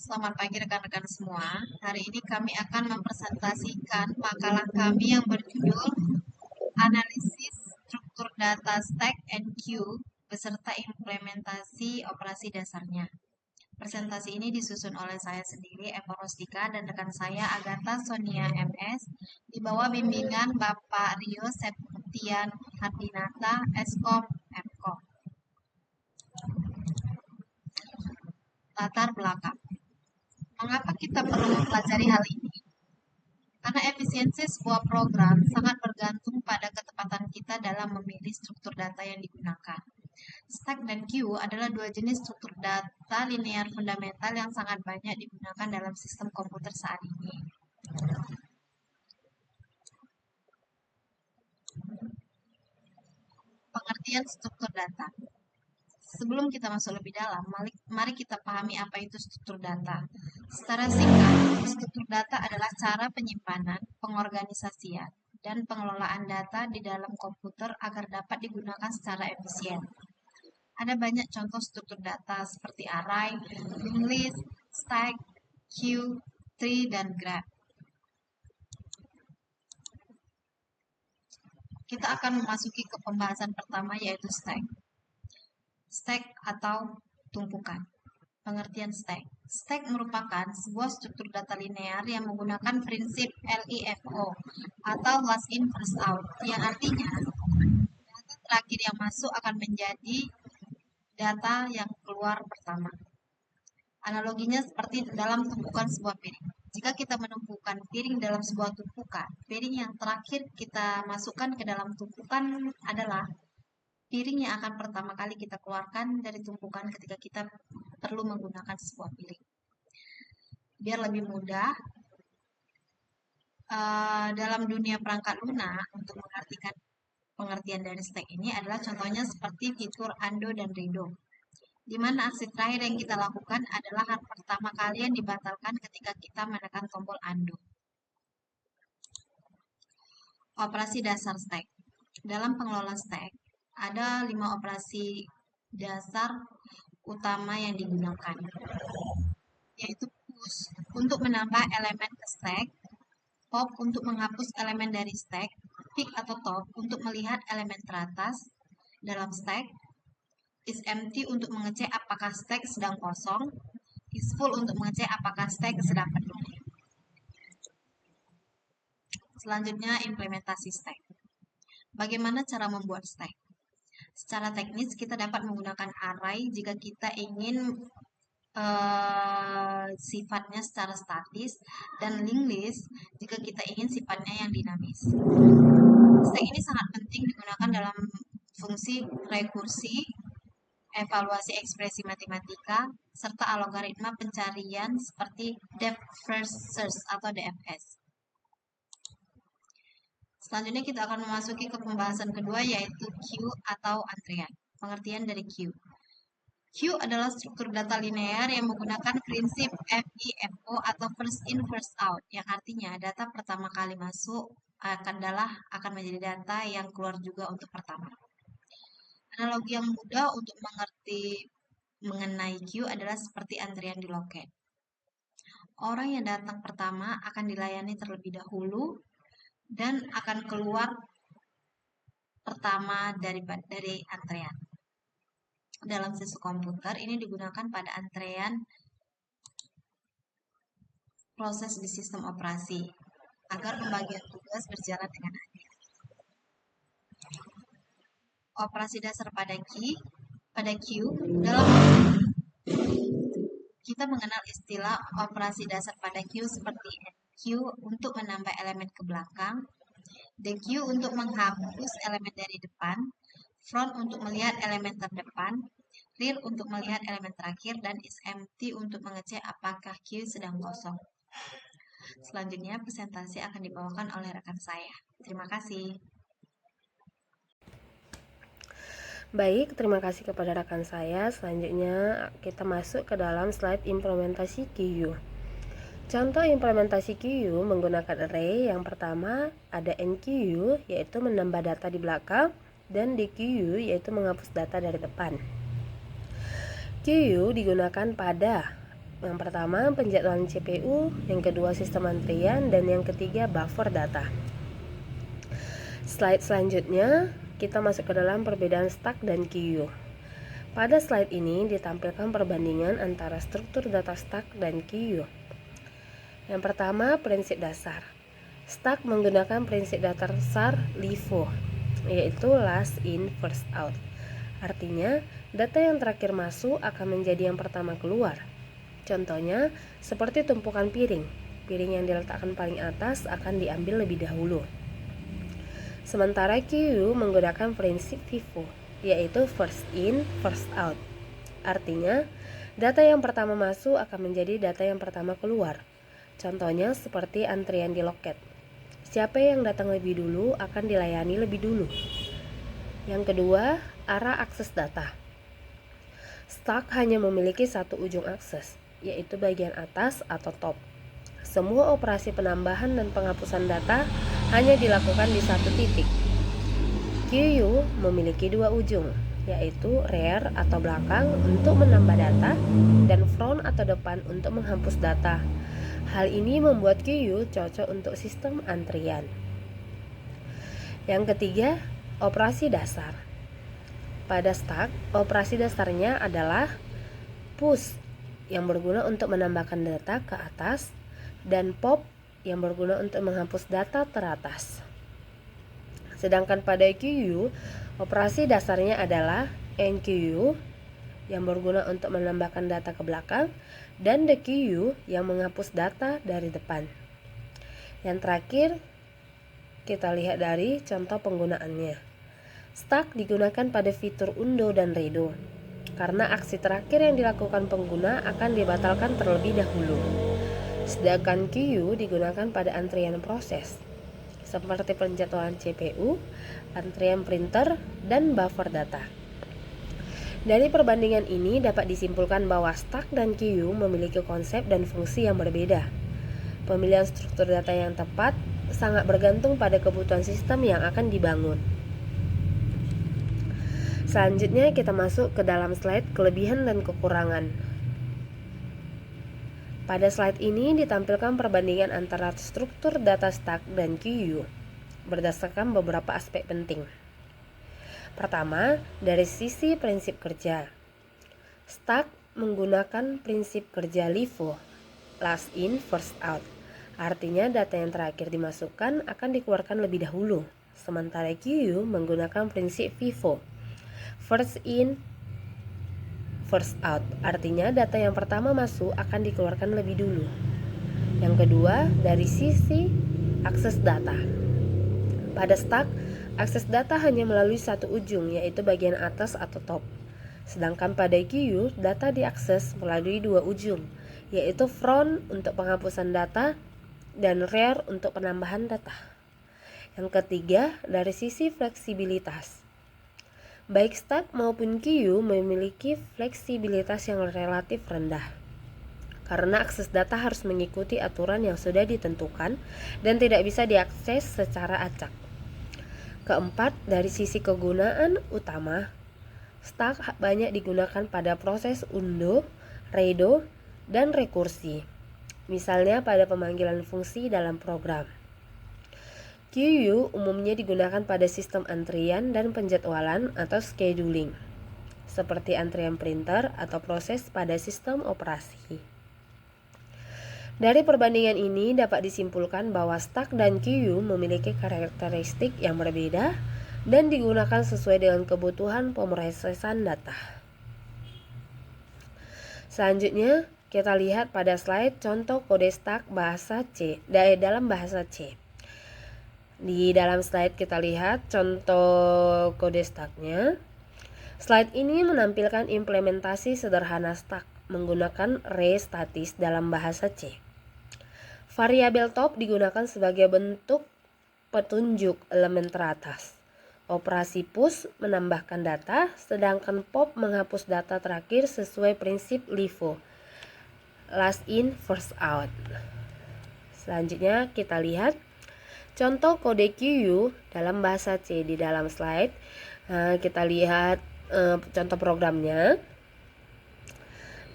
Selamat pagi rekan-rekan semua. Hari ini kami akan mempresentasikan makalah kami yang berjudul Analisis Struktur Data Stack and Queue beserta implementasi operasi dasarnya. Presentasi ini disusun oleh saya sendiri, Eva Rostika, dan rekan saya Agatha Sonia MS, di bawah bimbingan Bapak Rio Septian Hardinata, Eskom, Mkom. Latar belakang. Mengapa kita perlu mempelajari hal ini? Karena efisiensi sebuah program sangat bergantung pada ketepatan kita dalam memilih struktur data yang digunakan. Stack dan queue adalah dua jenis struktur data linear fundamental yang sangat banyak digunakan dalam sistem komputer saat ini. Pengertian struktur data. Sebelum kita masuk lebih dalam, mari kita pahami apa itu struktur data. Secara singkat, struktur data adalah cara penyimpanan, pengorganisasian, dan pengelolaan data di dalam komputer agar dapat digunakan secara efisien. Ada banyak contoh struktur data seperti array, linked list, stack, queue, tree, dan graph. Kita akan memasuki ke pembahasan pertama yaitu stack. Stack atau tumpukan. Pengertian stack. Stack merupakan sebuah struktur data linear yang menggunakan prinsip LIFO atau last in first out, yang artinya data terakhir yang masuk akan menjadi data yang keluar pertama. Analoginya seperti dalam tumpukan sebuah piring. Jika kita menumpukan piring dalam sebuah tumpukan, piring yang terakhir kita masukkan ke dalam tumpukan adalah piring yang akan pertama kali kita keluarkan dari tumpukan ketika kita perlu menggunakan sebuah piring. Biar lebih mudah, dalam dunia perangkat lunak, untuk mengartikan pengertian dari stack ini adalah contohnya seperti fitur undo dan redo, di mana aksi terakhir yang kita lakukan adalah hal pertama kali yang dibatalkan ketika kita menekan tombol undo. Operasi dasar stack. Dalam pengelola stack, ada 5 operasi dasar utama yang digunakan, yaitu push untuk menambah elemen ke stack, pop untuk menghapus elemen dari stack, pick atau top untuk melihat elemen teratas dalam stack, is empty untuk mengecek apakah stack sedang kosong, is full untuk mengecek apakah stack sedang penuh. Selanjutnya, implementasi stack. Bagaimana cara membuat stack? Secara teknis, kita dapat menggunakan array jika kita ingin sifatnya secara statis, dan linked list jika kita ingin sifatnya yang dinamis. Stack ini sangat penting digunakan dalam fungsi rekursi, evaluasi ekspresi matematika, serta algoritma pencarian seperti depth first search atau DFS. Selanjutnya kita akan memasuki ke pembahasan kedua yaitu queue atau antrean. Pengertian dari queue. Queue adalah struktur data linear yang menggunakan prinsip FIFO atau first in first out, yang artinya data pertama kali masuk akan menjadi data yang keluar juga untuk pertama. Analogi yang mudah untuk mengerti mengenai queue adalah seperti antrian di loket. Orang yang datang pertama akan dilayani terlebih dahulu dan akan keluar pertama dari antrean. Dalam sistem komputer, ini digunakan pada antrean proses di sistem operasi agar pembagian tugas berjalan dengan adil. Operasi dasar pada queue, dalam kita mengenal istilah operasi dasar pada queue seperti queue untuk menambah elemen ke belakang, dequeue untuk menghapus elemen dari depan, front untuk melihat elemen terdepan, rear untuk melihat elemen terakhir, dan is empty untuk mengecek apakah queue sedang kosong. Selanjutnya presentasi akan dibawakan oleh rekan saya. Terima kasih. Baik, terima kasih kepada rekan saya. Selanjutnya kita masuk ke dalam slide implementasi queue. Contoh implementasi queue menggunakan array. Yang pertama ada enqueue, yaitu menambah data di belakang, dan dequeue, yaitu menghapus data dari depan. Queue digunakan pada Yang pertama penjadwalan CPU, yang kedua sistem antrian, dan yang ketiga buffer data. Slide selanjutnya kita masuk ke dalam perbedaan stack dan queue. Pada slide ini ditampilkan perbandingan antara struktur data stack dan queue. Yang pertama, prinsip dasar. Stack menggunakan prinsip dasar LIFO, yaitu last in first out. Artinya, data yang terakhir masuk akan menjadi yang pertama keluar. Contohnya, seperti tumpukan piring. Piring yang diletakkan paling atas akan diambil lebih dahulu. Sementara queue menggunakan prinsip FIFO, yaitu first in, first out. Artinya, data yang pertama masuk akan menjadi data yang pertama keluar. Contohnya seperti antrian di loket. Siapa yang datang lebih dulu akan dilayani lebih dulu. Yang kedua, arah akses data. Stack hanya memiliki satu ujung akses, yaitu bagian atas atau top. Semua operasi penambahan dan penghapusan data hanya dilakukan di satu titik. Queue memiliki dua ujung, yaitu rear atau belakang untuk menambah data dan front atau depan untuk menghapus data. Hal ini membuat queue cocok untuk sistem antrian. Yang ketiga, operasi dasar. Pada stack, operasi dasarnya adalah push yang berguna untuk menambahkan data ke atas dan pop yang berguna untuk menghapus data teratas. Sedangkan pada queue, operasi dasarnya adalah enqueue yang berguna untuk menambahkan data ke belakang dan dequeue yang menghapus data dari depan. Yang terakhir, kita lihat dari contoh penggunaannya. Stack digunakan pada fitur undo dan redo, karena aksi terakhir yang dilakukan pengguna akan dibatalkan terlebih dahulu. Sedangkan queue digunakan pada antrian proses, seperti penjadwalan CPU, antrian printer, dan buffer data. Dari perbandingan ini dapat disimpulkan bahwa stack dan queue memiliki konsep dan fungsi yang berbeda. Pemilihan struktur data yang tepat sangat bergantung pada kebutuhan sistem yang akan dibangun. Selanjutnya kita masuk ke dalam slide kelebihan dan kekurangan. Pada slide ini ditampilkan perbandingan antara struktur data stack dan queue berdasarkan beberapa aspek penting. Pertama, dari sisi prinsip kerja. Stack menggunakan prinsip kerja LIFO, last in, first out. Artinya data yang terakhir dimasukkan akan dikeluarkan lebih dahulu. Sementara queue menggunakan prinsip FIFO, first in, first out. Artinya data yang pertama masuk akan dikeluarkan lebih dulu. Yang kedua, dari sisi akses data. Pada stack, akses data hanya melalui satu ujung, yaitu bagian atas atau top. Sedangkan pada queue, data diakses melalui dua ujung, yaitu front untuk penghapusan data dan rear untuk penambahan data. Yang ketiga, dari sisi fleksibilitas. Baik stack maupun queue memiliki fleksibilitas yang relatif rendah, karena akses data harus mengikuti aturan yang sudah ditentukan dan tidak bisa diakses secara acak. Keempat, dari sisi kegunaan utama, stack banyak digunakan pada proses undo, redo, dan rekursi. Misalnya pada pemanggilan fungsi dalam program. Queue umumnya digunakan pada sistem antrian dan penjadwalan atau scheduling, seperti antrian printer atau proses pada sistem operasi. Dari perbandingan ini dapat disimpulkan bahwa stack dan queue memiliki karakteristik yang berbeda dan digunakan sesuai dengan kebutuhan pemrosesan data. Selanjutnya, kita lihat pada slide contoh kode stack bahasa C dalam bahasa C. Di dalam slide kita lihat contoh kode stacknya. Slide ini menampilkan implementasi sederhana stack menggunakan array statis dalam bahasa C. Variabel top digunakan sebagai bentuk petunjuk elemen teratas. Operasi push menambahkan data, sedangkan pop menghapus data terakhir sesuai prinsip LIFO, last in, first out. Selanjutnya kita lihat contoh kode queue dalam bahasa C di dalam slide. Kita lihat contoh programnya.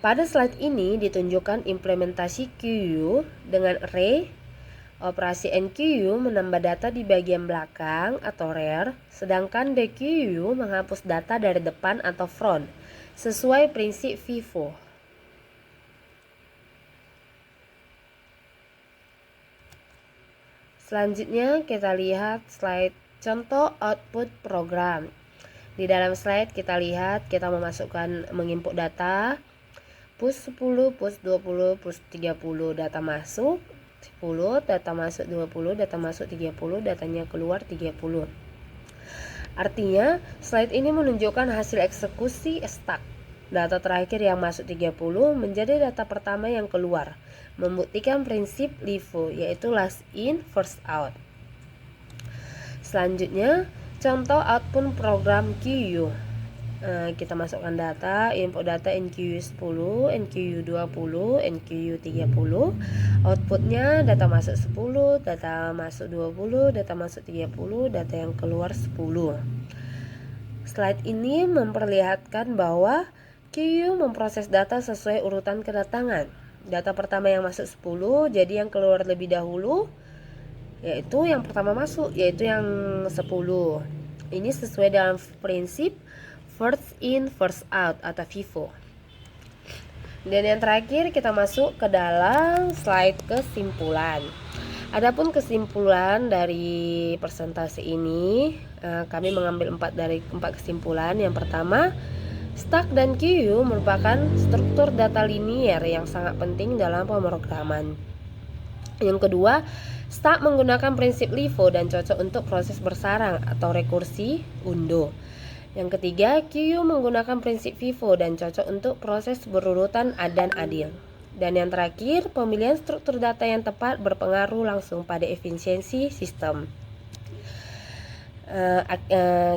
Pada slide ini ditunjukkan implementasi QU dengan array. Operasi NQU menambah data di bagian belakang atau rear, sedangkan DQU menghapus data dari depan atau front, sesuai prinsip FIFO. Selanjutnya kita lihat slide contoh output program. Di dalam slide kita lihat kita menginput data push 10, push 20, push 30, data masuk 10, data masuk 20, data masuk 30, datanya keluar 30. Artinya, slide ini menunjukkan hasil eksekusi stack. Data terakhir yang masuk 30 menjadi data pertama yang keluar, membuktikan prinsip LIFO, yaitu last in, first out. Selanjutnya, contoh output program QU. Kita masukkan data, input data NQU 10, NQU 20, NQU 30. Outputnya data masuk 10, data masuk 20, data masuk 30, data yang keluar 10. Slide ini memperlihatkan bahwa QU memproses data sesuai urutan kedatangan. Data pertama yang masuk 10, jadi yang keluar lebih dahulu yaitu yang pertama masuk, yaitu yang 10. Ini sesuai dengan prinsip first in, first out atau FIFO. Dan yang terakhir kita masuk ke dalam slide kesimpulan. Adapun kesimpulan dari presentasi ini, kami mengambil 4 kesimpulan. Yang pertama, stack dan QU merupakan struktur data linier yang sangat penting dalam pemrograman. Yang kedua, stack menggunakan prinsip LIFO dan cocok untuk proses bersarang atau rekursi undo. Yang ketiga, QU menggunakan prinsip FIFO dan cocok untuk proses berurutan dan adil. Dan yang terakhir, pemilihan struktur data yang tepat berpengaruh langsung pada efisiensi sistem.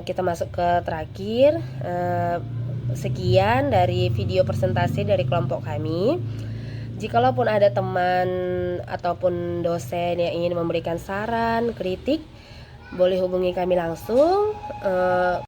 Kita masuk ke terakhir. Sekian dari video presentasi dari kelompok kami. Jikalaupun ada teman ataupun dosen yang ingin memberikan saran, kritik, boleh hubungi kami langsung.